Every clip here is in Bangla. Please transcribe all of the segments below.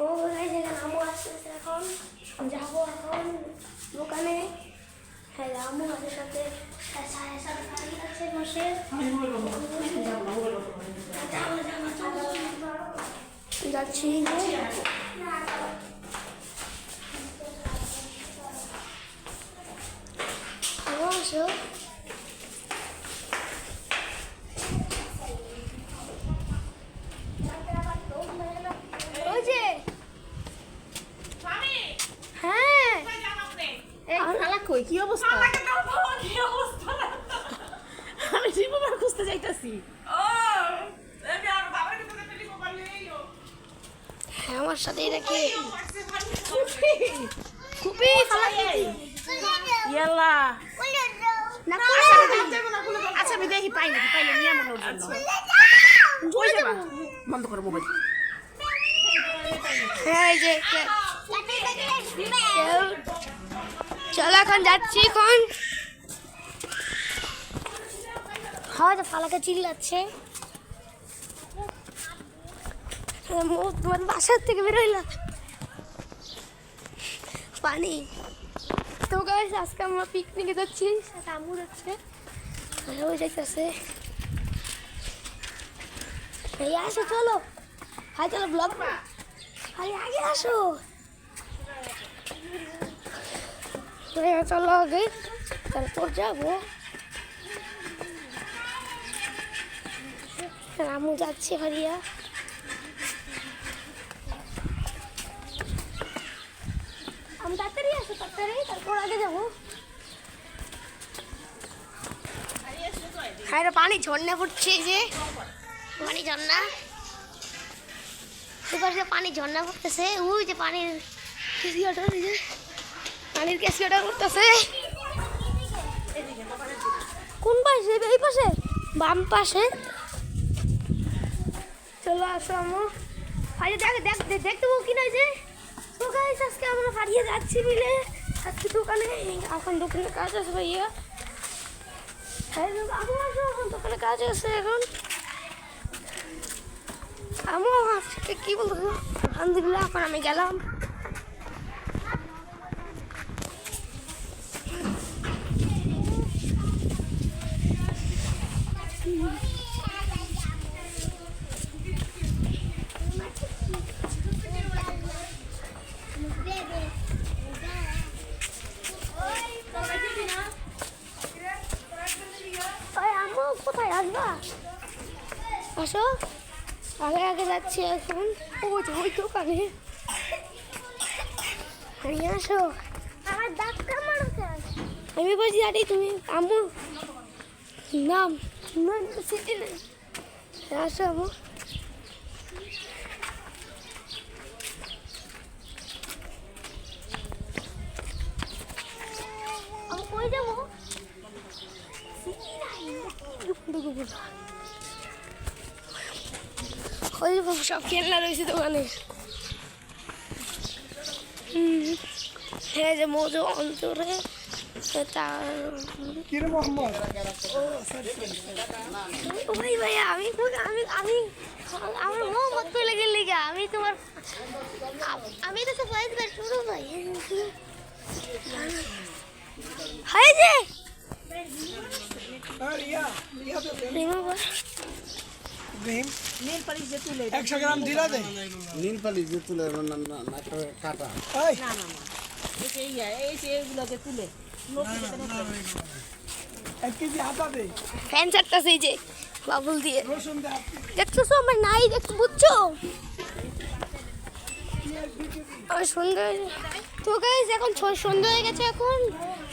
ও গাইস এখানে আমু আসতেছে এখন যাবো এখন দোকানে। হ্যাঁ আমু আমাদের সাথে সাড়ে সাথে গাড়ি আছে বসে যাচ্ছি আসো কি অবস্থা? আমি রিমোভার খুঁজতে যাইতাছি। হ্যাঁ আমার সাথে এটাকে খুবই ইয়াল্লা আচ্ছা আমি দেখি পাই নাকি, পাইলে নিয়ে আমার বন্ধ করো মোবাইল। হ্যাঁ এই যে চলো এখন যাচ্ছি এখন। হয়তো ফালাকে চিল্লাচ্ছে তোমার বাসার থেকে বেরোইলা পানি। তো গাইস আজকে আমরা পিকনিকে যাচ্ছি, সাথে আম্মু যাচ্ছে, ওই যাইতেছে। এই আসো চলো, হাই চলো ব্লগ, আরে আগে আসো, চলো আগে তারপর যাবো। আম্মু যাচ্ছে হারিয়া, আমি তাড়াতাড়ি আসো, তাড়াতাড়ি তারপর আগে যাবো। হ্যাঁ পানি ঝর্ণা পড়ছে, এই যে পানি ঝর্ণা, এপাশে পানি ঝর্ণা পড়তেছে, ওই যে পানির ক্যাসিওটা, এই যে পানির ক্যাসিওটা করতেছে। কোন পাশে? এই পাশে, বাম পাশে। চলো আসো আম্মু, আরে দেখতে পাবো কি না। যে তো গাইস আজকে আমরা হারিয়ে যাচ্ছি মিলে আজকে দোকানে, এখন দোকানে কাজ আছে ভাইয়া। হ্যাঁ আমু আসো, এখন দোকানে কাজ আছে এখন। আমু আজকে কি বলতো, আলহামদুলিল্লাহ এখন আমি গেলাম। কোথায় আসবা? আসো, আগে আগে যাচ্ছি এখন। ওই দোকানে আসো, আমার ডাক্তার আমি বলছি আরে তুমি আম্মু নাম সিটি না, আসো আম্মু। আমি কই যাবো? ওই সব খেলনা রয়েছে দোকানে। হ্যাঁ যে মজু অন্তরে ভাইয়া আমি আমার মোহাম্মদ পেলে গেলি গা, আমি তোমার আমি তো সারপ্রাইজ দেব শুরু ভাই। হাই যে নীল পালিশ যে তুলে 100 গ্রাম দিলা দে, নীল পালিশ যে তুলে না কাটা, এই না না না এই যে এগুলোকে তুলে 1 কেজি আটা দে, ফ্যান চারটাছে এই যে বাবুল দিয়ে রসুন দে, দেখতেছো আমার নাই, দেখতে বুঝছো আর সুন্দর। তো গাইস এখন সন্ধ্যা হয়ে গেছে, এখন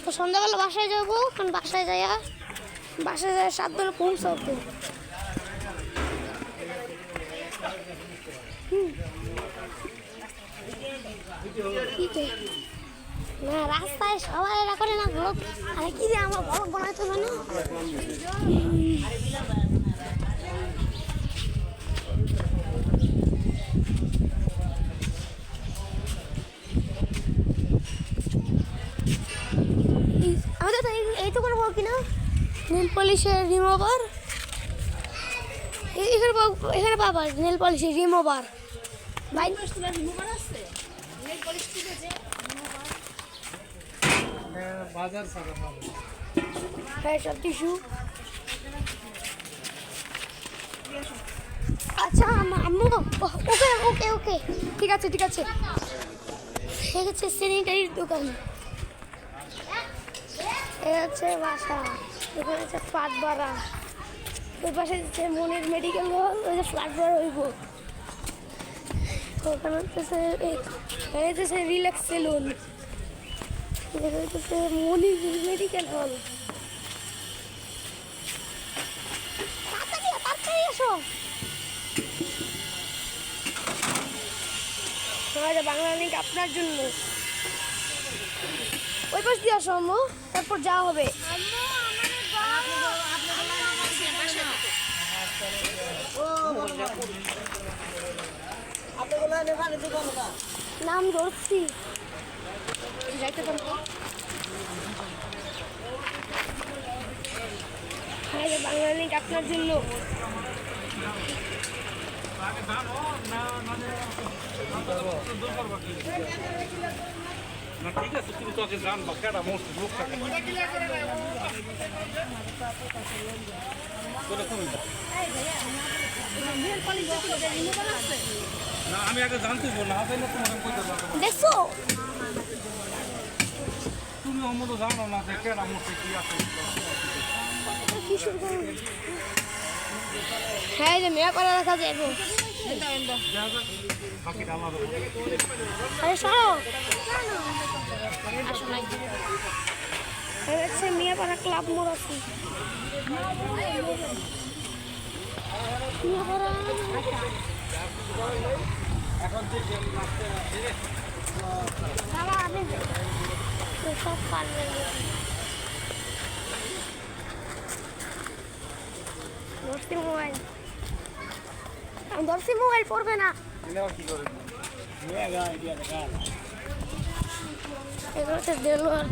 তো সন্ধ্যাবেলা বাসায় যাবো, কারণ বাসায় যায় 7 বেলা পৌঁছাবো। না রাস্তায় সবাই এরা করে না ব্লগ, আরে কি যে আমার ব্লগ বানাইতে মানে আমাদের তো এইটুকু করে পাবো কিনা নেল পলিশের রিমুভার, এখানে পাবা নেল পলিশের রিমুভার। ভাই রিমুভার আছে নেল পলিশ তুলেছে বাজার সারা পাবে হ্যাঁ সব টিস্যু। আচ্ছা আম্মু ওকে ওকে ওকে ঠিক আছে ঠিক আছে ঠিক আছে। স্যানিটারির দোকান, এ হচ্ছে বাসা, এখানে হচ্ছে ফ্ল্যাট ভাড়া, ওই পাশে হচ্ছে মনির মেডিকেল হল, ওই যে ফ্ল্যাট ভাড়া হইব। ওখানে হচ্ছে এখানে হচ্ছে রিল্যাক্স সেলুন, এখানে হচ্ছে মনির মেডিকেল হল। তাড়াতাড়ি তাড়াতাড়ি আসো। বাংলা লিঙ্ক আপনার জন্য, ওই পাশ দিয়ে আসো আম্মু, তারপর যাওয়া হবে। নাম ধরছি যাইতে পারবো। হ্যাঁ বাংলা লিঙ্ক আপনার জন্য। না ঠিক আছে, তুমি তো আগে জানবা কেডা মোস্ট লোকটা না আমি আগে জানতে বল না তাই না তোমার কইতে পারবো। দেখছো তুমি অমত জানো না যে কেডা মোস্ট কি আছে। হ্যাঁ যে মেয়া করা রাখা যাবো। বাকিটা আমার আরে সরো হচ্ছে মিয়াপাড়া ক্লাব মোড় আছে। মিয়াপাড়া সব পারবে ধরছি মোবাইল, আমি ধরছি মোবাইল পড়বে না। এখানে হচ্ছে দেলোয়ার,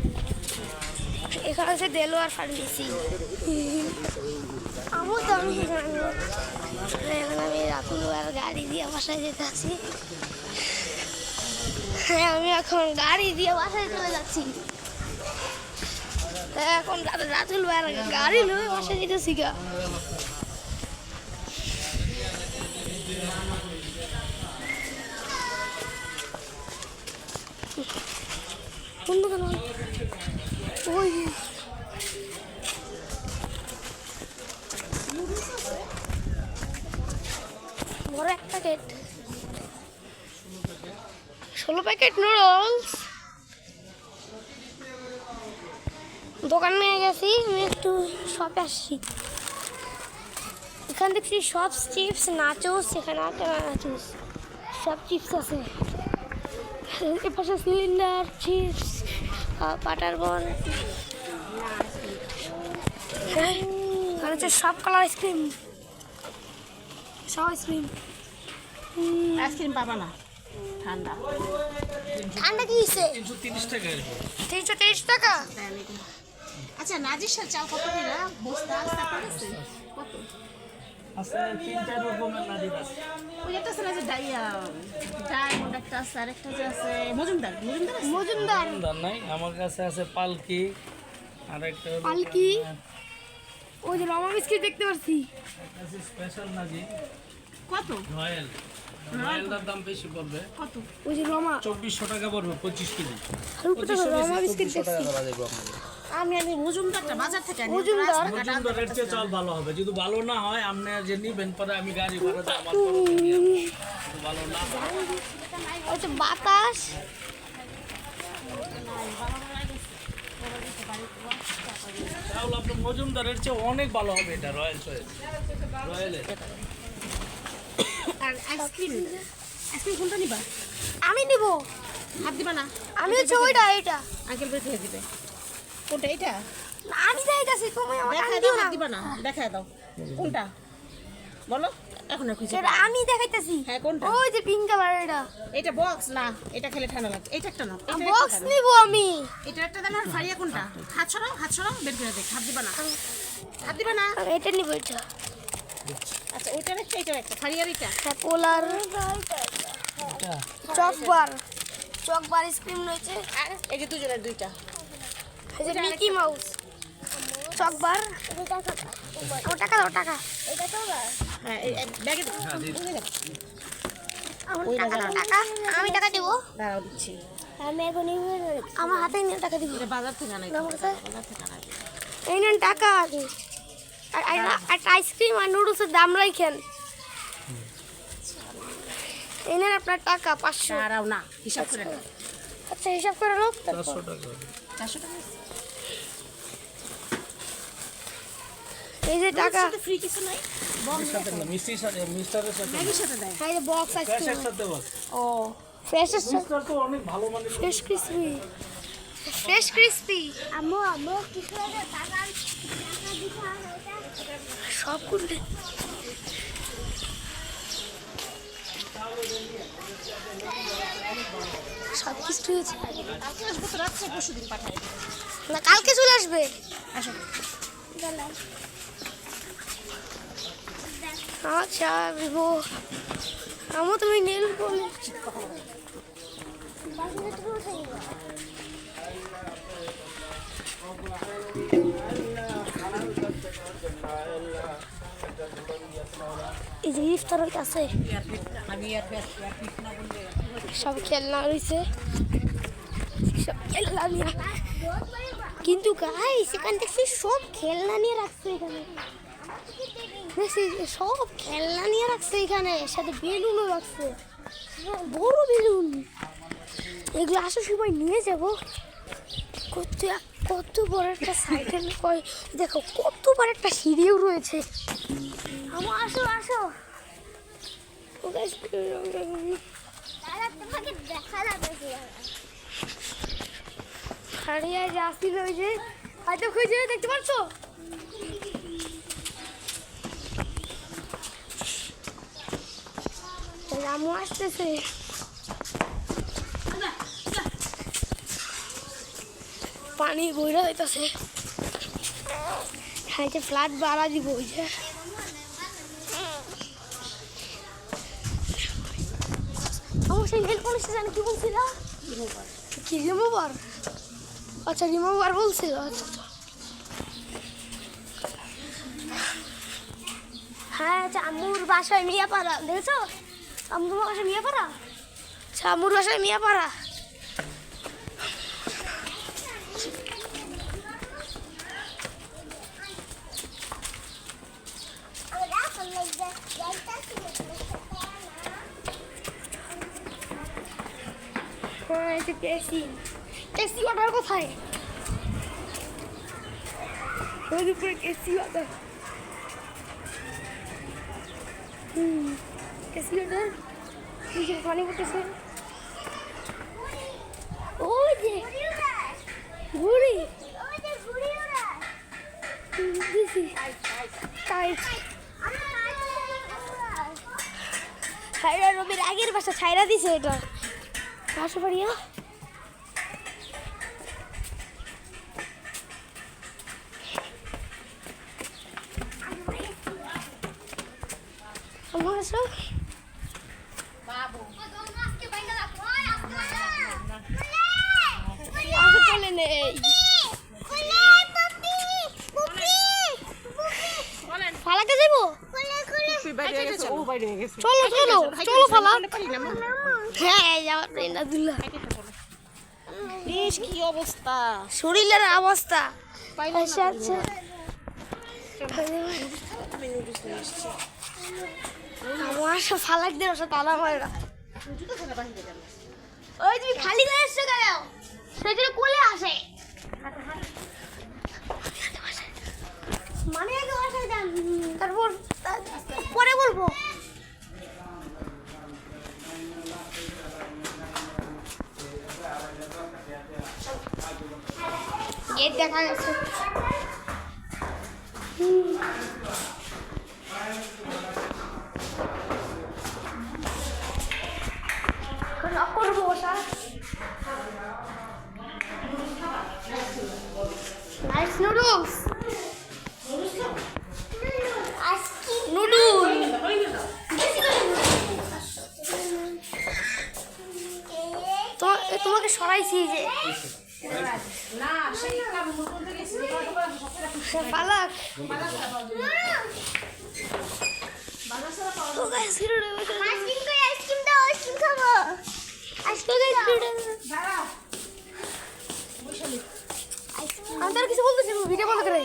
এখানে হচ্ছে দেলোয়ার ফার্মেসি। আমার তো আমি এখন আমি রাতুলওয়ার গাড়ি দিয়ে বাসায় যেতে আছি। হ্যাঁ আমি এখন গাড়ি দিয়ে বাসায় চলে যাচ্ছি। এখন রাতুলওয়ার গাড়ি নিয়ে বাসায় যেতেছি গা। কোন দোকান? ওই বড় এক প্যাকেট, 16 প্যাকেট নুডলস। দোকান নিয়ে গেছি, আমি একটু শপে আসছি। এখানে দেখছি সব চিপস নাচোস, এখানে আছে নাচোস, সব চিপস আছে। এপাশে সিলিন্ডার, চিপস, বাটার বন, হচ্ছে সব কালার আইসক্রিম, সব আইসক্রিম। আইসক্রিম পাবা না, ঠান্ডা ঠান্ডা কি হয়েছে? 330 টাকা 330 টাকা। আচ্ছা নাজির চাল কত করে বস্তা আস্তা পড়েছে কত? আছে 3-4 রকমের নাজির আছে। ওই একটা আছে না যে ডায়মন্ড একটা আছে, আর একটা যে আছে মজুমদার আছে? মজুমদার দাম নাই, আমার কাছে আছে পালকি, আর একটা হলো পালকি, ওই যে রমা বিস্কিট দেখতে পাচ্ছি। আছে স্পেশাল নাজির কত রয়্যাল। রয়্যালটার দাম বেশি পড়বে, কত? ওই যে রমা 2400 টাকা পড়বে 25 কেজি। আর উপরে রমা বিস্কিট দেখছি। আমি মজুমদারটা বাজার থেকে আনি। মজুমদার মজুমদারের চেয়ে চাল ভালো হবে, যদি ভালো না হয় আপনি যে নিবেন পরে আমি গাড়ি ভাড়া দিয়ে আমার তরফ থেকে নিয়ে আসবো। যদি ভালো না হয় হচ্ছে বাতাস, তাহলে আপনার মজুমদারের চেয়ে অনেক ভালো হবে এটা রয়্যাল চয়েস। রয়্যালের আর আইসক্রিম কোনটা নিবা? আমি নিব। হাত দিবা না, আমি হচ্ছে ওইটা এটা আঙ্কেল বের করে দিবে। কোনটা এটা? না, আমি যাইতাছি, তুমি আমাকে দেখা আনি দাও, দিও না। হাত দিবা না, দেখা দাও কোনটা বলো এখন আর খুঁজে এটা আমি দেখাইতাছি। হ্যাঁ, কোনটা? ওই যে পিঙ্ক কালার এটা। এটা বক্স না, এটা খেলে ঠান্ডা লাগবে। এটা একটা না, বক্স নিব আমি। এটা একটা দেন। আর ফারিয়া কোনটা? হাত ছড়াও বের করে দেখ। হাত দিবা না, হাত দিবা না। আমি এটা নিব এটা। আচ্ছা ওইটার একটা, এটার একটা, ফারিয়ার এটা। হ্যাঁ পোলার চকবার আইসক্রিম রয়েছে। আর এই যে দুজনের দুইটা। এই যে মিকি মাউস চকবার। আমার টাকা দাও, টাকা হ্যাঁ এই ব্যাগে আমার টাকা দাও, টাকা আমি টাকা দেবো। দাঁড়াও দিচ্ছি। আমার হাতে নিয়ে টাকা দিব। এটা বাজার থেকে আনাই। আমার কাছে বাজার থেকে আনাই। এই নেন টাকা। একটা আইসক্রিম আর নুডলসের দাম রাখেন। এই নেন আপনার টাকা 500। দাঁড়াও না, হিসাব করে নাও। আচ্ছা হিসাব করে লোক 400 টাকা 400 টাকা। এই যে টাকা। ফ্রি কিছু নাই। সাথে না মিষ্টির সাথে মিস্টারের সাথে ম্যাগির সাথে দেয়। এই যে বক্স আইসক্রিম। ক্যাশের সাথে বস ও ফ্রেশ মিস্টার তো অনেক ভালো মানের ফ্রেশ ক্রিসপি। আম্মু কিছু টাকা সব করলে সব কিছু হয়েছে। কালকে আসবো তো রাত্রে, পরশুদিন পাঠাই দেবো। না কালকে চলে আসবে। আসো। আচ্ছা বিবো আমু তুমি নীল বলে এই যে ইফতার আছে আমি আর ফিট না বললে সব খেলনা রয়েছে, সব খেলনা নিয়ে। কিন্তু গাইস এখান থেকে সব খেলনা নিয়ে রাখছে এখানে, সব খেলনা নিয়ে রাখছে এখানে, সাথে বেলুনও রাখছে, বড় বেলুন। এগুলো আসার সময় নিয়ে যাবো। কত বড় একটা সাইকেল, দেখো কত বড় একটা সিঁড়িও রয়েছে। আমার আসো আসো হারিয়ে আসছিল ওই যে হয়তো খুঁজে দেখতে পাচ্ছ। রামু আসতেছে, পানি বইরা হইতেছে। হ্যাঁ যে ফ্ল্যাট বাড়া দিব ওই যে। আমার সেই নেল পলিশ জানি কি বলছিল, কি রিমুভার? আচ্ছা রিমুভার বলছিল। আচ্ছা হ্যাঁ আচ্ছা আম্মুর বাসায় মিয়াপাড়া, দেখেছো আম্মুর বাসায় মিয়াপাড়া? আচ্ছা আম্মুর বাসায় মিয়াপাড়া। কেসি অর্ডার কোথায়? কেসি অর্ডার, কেসি অর্ডার নিজের পানি করতেছে। ওই যে ঘুড়ি দিছি টাইট। ছাইরা রবির আগের বাসা ছাইরা দিছে এটা। আসো পারিয়া আমার আসো আসো চলে নেই। ফালাকে যাইবো? ও বাইরে হয়ে গেছে। চলো চলো চলো ফালা। হ্যাঁ যাওয়ার দুল্লা বেশ কি অবস্থা, শরীরের অবস্থা। আচ্ছা আচ্ছা আমার সব ফালাক দিয়ে ওসব তালা মারা। ওই তুমি খালি করে এসছো কেন? সেটা কোলে আসে মানে আগে বাসায় যান, তারপর পরে বলবো। গেট দেখা গেছে। লক করবো ওটা। নাইস নুডলস, নুডলস এ তোমাকে সরাইছি যে না সেই কাম মুকুল থেকে পালাক তো গাইস ভিডিওটা আইসক্রিম কই আইসক্রিম দাও আইসক্রিম খাবো আইসক্রিম গাইস ভিডিওটা দাঁড়াও বৈশালী আমি তার কিছু বলতেছি ভিডিও বন্ধ করে